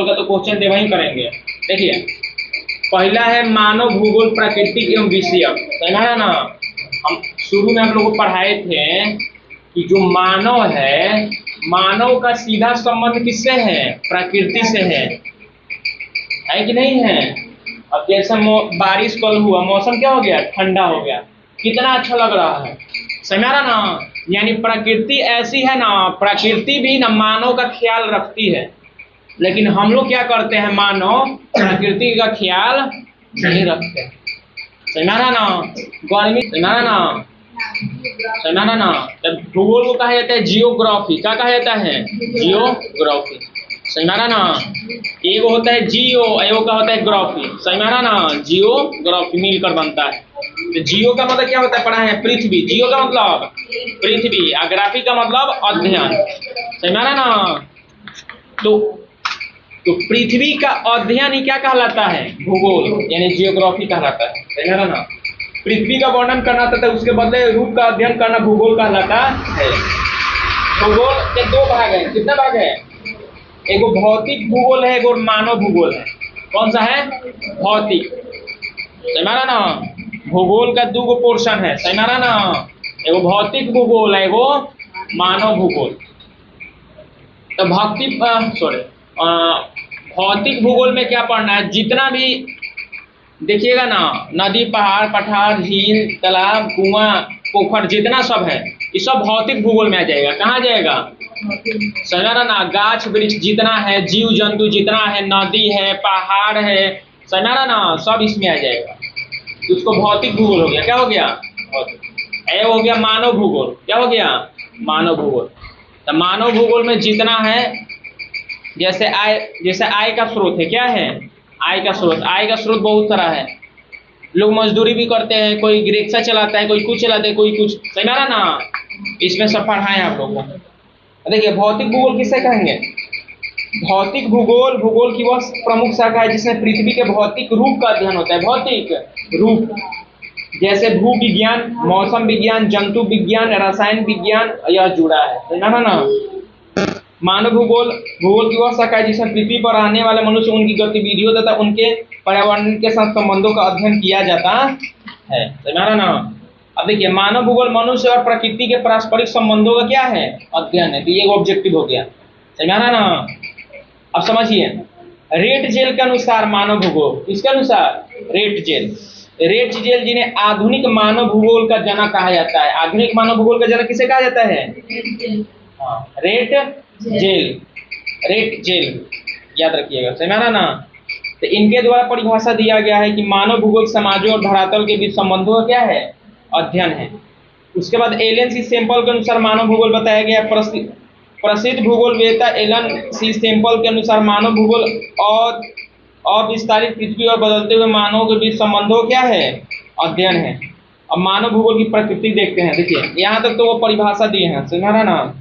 का तो क्वेश्चन दे वही करेंगे। देखिए पहला है मानव भूगोल प्राकृतिक एवं विषयक, समझा ना। हम शुरू में हम लोग को पढ़ाए थे कि जो मानव है, मानव का सीधा संबंध किससे है? प्रकृति से है कि नहीं है? अब जैसे बारिश कल हुआ, मौसम क्या हो गया? ठंडा हो गया, कितना अच्छा लग रहा है, समझा ना। यानी प्रकृति ऐसी है ना, प्रकृति भी ना मानव का ख्याल रखती है, लेकिन हम लोग क्या करते हैं? मानव प्रकृति का ख्याल नहीं रखते, समझा ना। गर्मी, समझा ना, समझा ना। जब भूगोल को कहा जाता है जियोग्राफी, क्या कहा जाता है? जियोग्राफी, समझा ना। एक होता है जियो, एगो का होता है ग्राफी, समझा ना। जियोग्राफी मिलकर बनता है। तो जियो का मतलब क्या होता है? पढ़ा है पृथ्वी, जियो का मतलब पृथ्वी, और ग्राफी का मतलब अध्ययन, समझा ना। तो पृथ्वी का अध्ययन ही क्या कहलाता है? भूगोल, यानी जियोग्राफी कहलाता है, समझा ना। पृथ्वी का वर्णन करना था तो उसके बदले रूप का अध्ययन करना भूगोल कहलाता है। भूगोल के दो भाग है, कितने भाग है? एगो भौतिक भूगोल है, एगो मानव भूगोल है। कौन सा है? भौतिक, समझा ना। भूगोल का दो पोर्शन है, समझा ना। एगो भौतिक भूगोल है, एगो मानव भूगोल। तो भौतिक भूगोल में क्या पढ़ना है? जितना भी देखिएगा ना, नदी, पहाड़, पठार, झील, तालाब, कुआं, पोखर, जितना सब है ये सब भौतिक भूगोल में आ जाएगा। कहाँ जाएगा? समझा ना। गाछ वृक्ष जितना है, जीव जंतु जितना है, नदी है, पहाड़ है, समझा ना, सब इसमें आ जाएगा। उसको भौतिक भूगोल हो गया। क्या हो गया? भौतिक। हो गया मानव भूगोल। क्या हो गया? मानव भूगोल। तो मानव भूगोल में जितना है, जैसे आय का स्रोत है, क्या है? आय का स्रोत। आय का स्रोत बहुत सारा है। लोग मजदूरी भी करते हैं, कोई रिक्शा चलाता है, कोई कुछ चलाता है, कोई कुछ, समझा ना। इसमें सब पढ़ाएं आप लोगों को। देखिए भौतिक भूगोल किसे कहेंगे? भौतिक भूगोल भूगोल की वह प्रमुख शाखा है जिसमें पृथ्वी के भौतिक रूप का अध्ययन होता है। भौतिक रूप जैसे भू विज्ञान, मौसम विज्ञान, जंतु विज्ञान, रसायन विज्ञान, यह जुड़ा है, समझा ना। मानव भूगोल भूगोल की वह शाखा है जिसमें पृथ्वी पर रहने वाले मनुष्य, उनकी गतिविधियों तथा उनके पर्यावरण के साथ संबंधों का अध्ययन किया जाता है, समझा ना। अब देखिए मानव भूगोल मनुष्य और प्रकृति के पारस्परिक संबंधों का क्या है? अध्ययन है। तो ये ऑब्जेक्टिव हो गया, समझा ना। अब समझिए, रेट जेल के अनुसार मानव भूगोल, किसके अनुसार? रेट जेल जिन्हें आधुनिक मानव भूगोल का जनक कहा जाता है। आधुनिक मानव भूगोल का जनक किसे कहा जाता है? रेट जेल, याद रखिएगा, समझा ना। तो इनके द्वारा परिभाषा दिया गया है कि मानव भूगोल समाजों और धरातल के बीच संबंधों का क्या है? अध्ययन है। उसके बाद एलन सी सैंपल के अनुसार मानव भूगोल बताया गया। प्रसिद्ध भूगोल वेता एलन सी सैंपल के अनुसार मानव भूगोल और अविस्तारित पृथ्वी और बदलते हुए मानव के बीच संबंधों क्या है? अध्ययन है। अब मानव भूगोल की प्रकृति देखते हैं। देखिए यहाँ तक तो वो परिभाषा दिए हैं, समझा ना।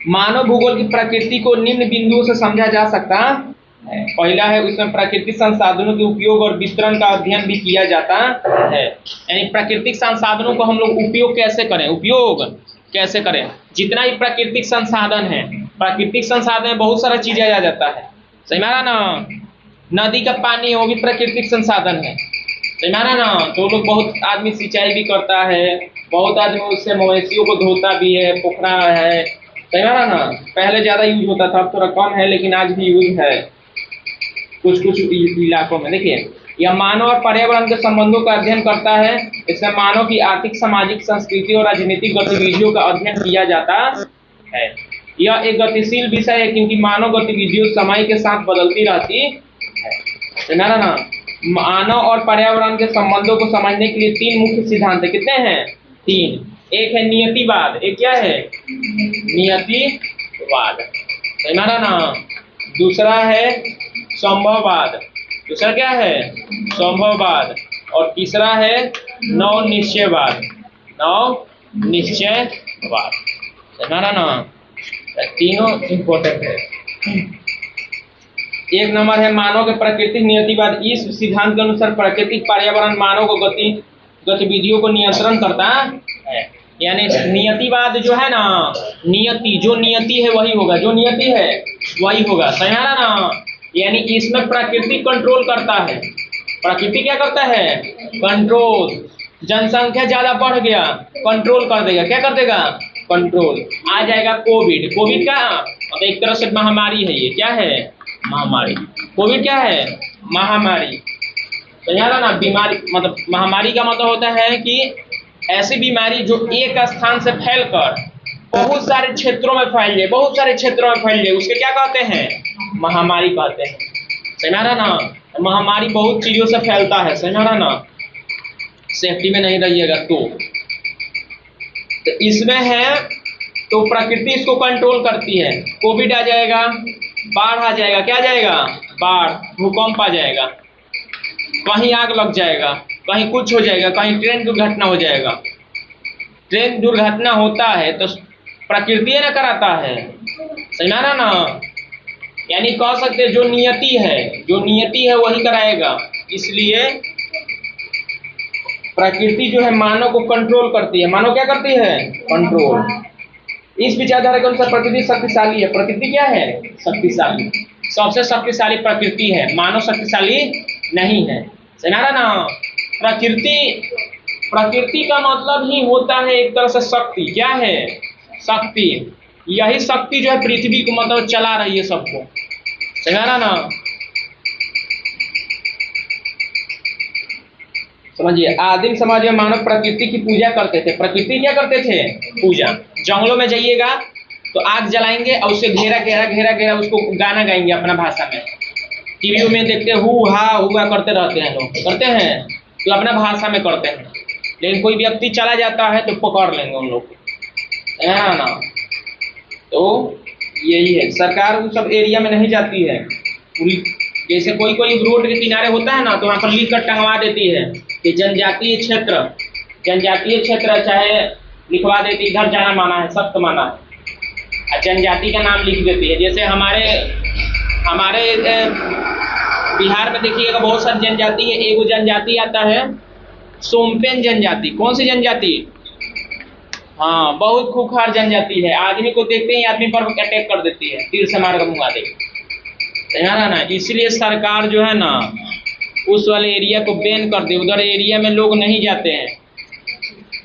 मानव भूगोल की प्रकृति को निम्न बिंदुओं से समझा जा सकता है। पहला है, उसमें प्राकृतिक संसाधनों के उपयोग और वितरण का अध्ययन भी किया जाता है। यानी प्राकृतिक संसाधनों को हम लोग उपयोग कैसे करें, जितना भी प्राकृतिक संसाधन है, प्राकृतिक संसाधन में बहुत सारा चीजें आ जाता है, समझा ना। नदी का पानी वो भी प्राकृतिक संसाधन है, समझा ना। तो लोग बहुत आदमी सिंचाई भी करता है, बहुत आदमी उससे मवेशियों को धोता भी है, पोखरा है, समझा ना। पहले ज्यादा यूज होता था, अब थोड़ा कम है, लेकिन आज भी यूज है कुछ इलाकों में। देखिए यह मानव और पर्यावरण के संबंधों का अध्ययन करता है। इसमें मानव की आर्थिक, सामाजिक, संस्कृति और राजनीतिक गतिविधियों का अध्ययन किया जाता है। यह एक गतिशील विषय है क्योंकि मानव गतिविधियों समय के साथ बदलती रहती है, समझा ना। मानव और पर्यावरण के संबंधों को समझने के लिए 3 मुख्य सिद्धांत है। कितने हैं? 3। एक है नियतिवाद। एक क्या है? नियतिवाद, समझा ना। दूसरा है संभववाद। दूसरा क्या है? संभववाद। और तीसरा है नवनिश्चयवाद। समझा ना। तीनों इंपॉर्टेंट है। एक नंबर है मानव के प्राकृतिक नियतिवाद। इस सिद्धांत के अनुसार प्राकृतिक पर्यावरण मानव को गतिविधियों को नियंत्रण करता है। यानी नियतिवाद जो है ना, जो नियति है वही होगा। जो नियति है वही होगा, सही है ना। यानी इसमें प्रकृति कंट्रोल करता है। प्रकृति क्या करता है? कंट्रोल। जनसंख्या ज्यादा बढ़ गया, कंट्रोल कर देगा। क्या कर देगा? कंट्रोल। आ जाएगा कोविड। कोविड का मतलब एक तरह से महामारी है। ये क्या है? महामारी। कोविड क्या है? महामारी। तो यार ना, बीमारी मतलब महामारी का मतलब होता है कि ऐसी बीमारी जो एक स्थान से फैलकर बहुत सारे क्षेत्रों में फैल जाए, बहुत सारे क्षेत्रों में फैल जाए, उसके क्या कहते हैं? महामारी कहते हैं। समझ रहा ना? महामारी बहुत चीजों से फैलता है, समझ रहा ना। सेफ्टी में नहीं रहिएगा तो इसमें है, तो प्रकृति इसको कंट्रोल करती है। कोविड आ जाएगा, बाढ़ आ जाएगा। क्या आ जाएगा? बाढ़। भूकंप आ जाएगा, कहीं आग लग जाएगा, कहीं कुछ हो जाएगा, कहीं ट्रेन दुर्घटना हो जाएगा। ट्रेन दुर्घटना होता है तो प्रकृति ना कराता है, समझा ना। यानी कह सकते जो नियति है, जो नियति है वही कराएगा। इसलिए प्रकृति जो है मानव को कंट्रोल करती है। मानव क्या करती है? कंट्रोल। इस विचारधारा के अनुसार प्रकृति शक्तिशाली है। प्रकृति क्या है? शक्तिशाली। सबसे शक्तिशाली प्रकृति है, मानव शक्तिशाली नहीं है, समझा ना। प्रकृति का मतलब ही होता है एक तरह से शक्ति। क्या है? शक्ति। यही शक्ति जो है पृथ्वी को मतलब चला रही है सबको, समझा ना। समझिए, आदिम समाज में मानव प्रकृति की पूजा करते थे। प्रकृति क्या करते थे? पूजा। जंगलों में जाइएगा तो आग जलाएंगे और उससे घेरा घेरा घेरा घेरा उसको गाना गाएंगे अपना भाषा में। टीवी में देखते हु हा हुआ करते रहते हैं लोग, करते हैं तो अपना भाषा में करते हैं। लेकिन कोई व्यक्ति चला जाता है तो पकड़ लेंगे उन लोग को, है ना। तो यही है, सरकार उन सब एरिया में नहीं जाती है। जैसे कोई कोई रोड के किनारे होता है ना, तो वहाँ पर लिख कर टंगवा देती है कि जनजातीय क्षेत्र चाहे लिखवा देती, इधर जाना माना है, सख्त माना है, और जनजाति का नाम लिख देती है। जैसे हमारे बिहार में देखिएगा बहुत सारी जनजाति है। एगो जनजाति आता है सोमपेन जनजाति। कौन सी जनजाति? हाँ, बहुत खूंखार जनजाति है। आदमी को देखते ही आदमी पर अटैक कर देती है, तीर से मार कर मुंगा देगी, ना। इसलिए सरकार जो है ना उस वाले एरिया को बैन कर दी। उधर एरिया में लोग नहीं जाते हैं।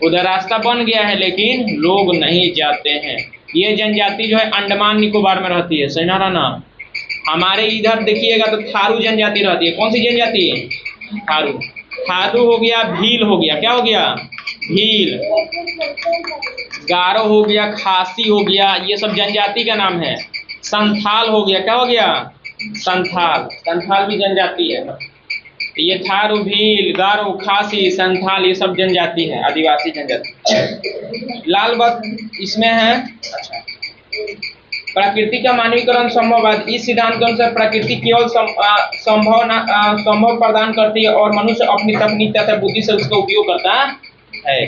उधर रास्ता बन गया है लेकिन लोग नहीं जाते हैं। ये जनजाति जो है अंडमान निकोबार में रहती है, समझा ना। हमारे इधर देखिएगा तो थारू जनजाति रहती है। कौन सी जनजाति? थारू। थारू हो गया, भील हो गया। क्या हो गया? भील। गारो हो गया, खासी हो गया, ये सब जनजाति का नाम है। संथाल हो गया। क्या हो गया? संथाल। संथाल भी जनजाति है। ये थारू, भील, गारो, खासी, संथाल ये सब जनजाति है, आदिवासी जनजाति। लाल बात इसमें है। अच्छा, प्रकृति का मानवीकरण संभववाद। इस सिद्धांत के अनुसार प्रकृति केवल संभव प्रदान करती है और मनुष्य अपनी तकनीक तथा बुद्धि से उसका उपयोग करता है।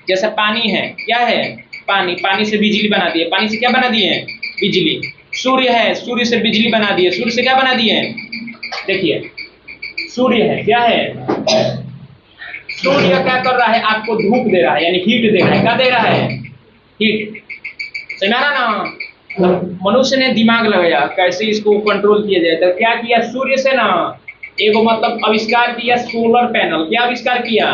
जैसे पानी है, क्या है? पानी से बिजली बना दिए। पानी से क्या बना दिए? बिजली। सूर्य है, सूर्य से बिजली बना दिए। सूर्य से क्या बना दिए? देखिए, सूर्य है, क्या है? सूर्य क्या कर रहा है? आपको धूप दे रहा है, यानी हीट दे रहा है। क्या दे रहा है? हीट। समझा ना। मनुष्य ने दिमाग लगाया कैसे इसको कंट्रोल किया जाए। तो क्या किया? सूर्य से ना एगो मतलब आविष्कार किया, सोलर पैनल। क्या आविष्कार किया?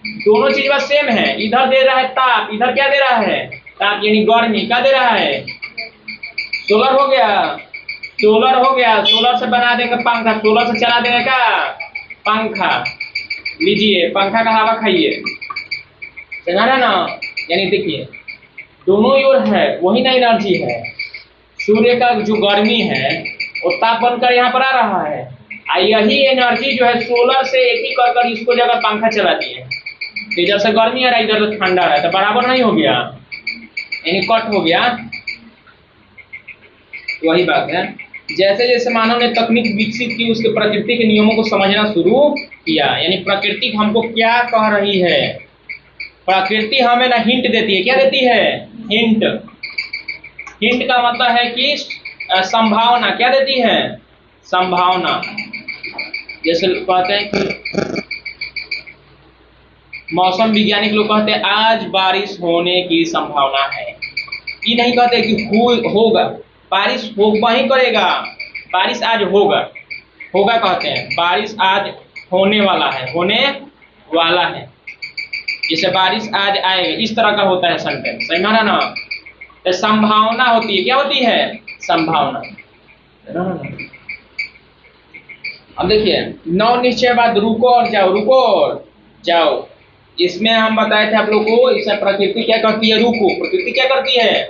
दोनों चीज बस सेम है। इधर दे रहा है ताप, इधर क्या दे रहा है? ताप, यानी गर्मी। क्या दे रहा है? सोलर हो गया। सोलर हो गया, सोलर से बना देंगे पंखा, सोलर से चला देंगे क्या? पंखा। लीजिए, पंखा का हवा खाइए, समझा ना। यानी देखिए, दोनों ओर है वही ना एनर्जी है। सूर्य का जो गर्मी है वो ताप बनकर यहाँ पर आ रहा है, यही एनर्जी जो है सोलर से एक ही कर इसको जगह पंखा चला दिए। तो इधर से गर्मी आ रहा है, इधर से ठंडा है, तो बराबर नहीं हो गया, यानी कट हो गया। वही बात है। जैसे जैसे मानव ने तकनीक विकसित की, उसके प्रकृति के नियमों को समझना शुरू किया। यानी प्रकृति हमको क्या कह रही है? प्रकृति हमें ना हिंट देती है। क्या देती है? हिंट। हिंट का मतलब है कि संभावना। क्या देती है? संभावना। जैसे कहते हैं कि मौसम वैज्ञानिक लोग कहते हैं आज बारिश होने की संभावना है। ये नहीं कहते कि होगा, बारिश हो वही करेगा, बारिश आज होगा, होगा कहते हैं, बारिश आज होने वाला है, होने वाला है, जैसे बारिश आज आएगा, इस तरह का होता है सेंटेंस, समझ में ना। तो संभावना होती है, क्या होती है, संभावना। अब देखिए नौ निश्चय बाद रुको और जाओ, रुको और जाओ, इसमें हम बताए थे आप लोग को, इसे प्रकृति क्या करती है, रुको, प्रकृति क्या करती है,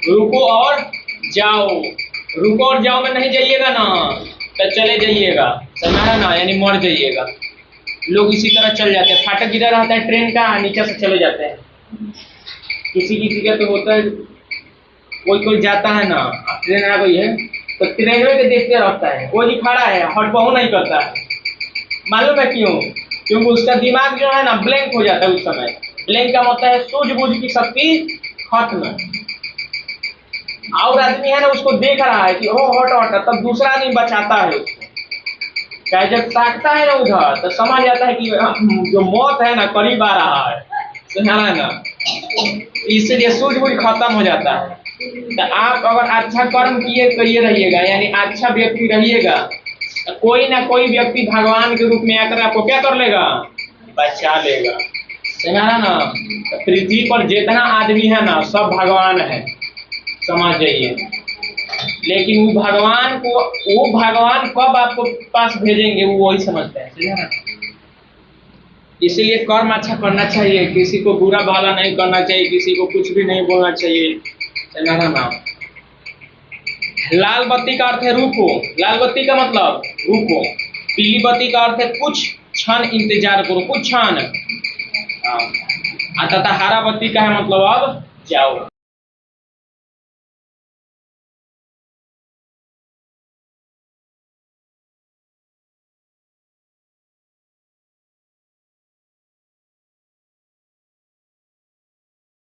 रुको और जाओ, रुको और जाओ में नहीं जाइएगा ना, तो चले जाइएगा, समझा ना, यानी मर जाइएगा। लोग इसी तरह चल जाते हैं, फाटक गिरा रहता है ट्रेन का, नीचे से चले जाते हैं, किसी का तो होता है, कोई जाता है ना, ट्रेन आ गई है तो ट्रेन में देखते रहता है, कोई खड़ा है, हट बहु नहीं करता है, मालूम है क्यों, क्योंकि उसका दिमाग जो है ना ब्लैंक हो जाता है उस समय। ब्लैंक का मतलब है सूझबूझ की शक्ति खत्म। और आदमी है ना उसको देख रहा है कि ओ हट हट, तब दूसरा आदमी बचाता है उसको, चाहे जब ताकता है ना उधर तो समझ जाता है कि जो मौत है ना करीब आ रहा है, समझा ना, इसलिए सूझबूझ खत्म हो जाता है। तो आप अगर अच्छा कर्म किए तो ये रहिएगा, यानी अच्छा व्यक्ति रहिएगा, तो कोई ना कोई व्यक्ति भगवान के रूप में आकर आपको क्या कर लेगा, बचा लेगा, समझा ना। तो पृथ्वी पर जितना आदमी है ना सब भगवान है, समझ जाइए। लेकिन वो भगवान कब आपको पास भेजेंगे वो वही समझते हैं, समझा ना। इसीलिए कर्म अच्छा करना चाहिए, किसी को बुरा भला नहीं करना चाहिए, किसी को कुछ भी नहीं बोलना चाहिए, समझा ना। लाल बत्ती का अर्थ है रुको, लाल बत्ती का मतलब रुको, पीली बत्ती का अर्थ है कुछ क्षण इंतजार करो, कुछ क्षण, तथा हरा बत्ती का है मतलब अब जाओ।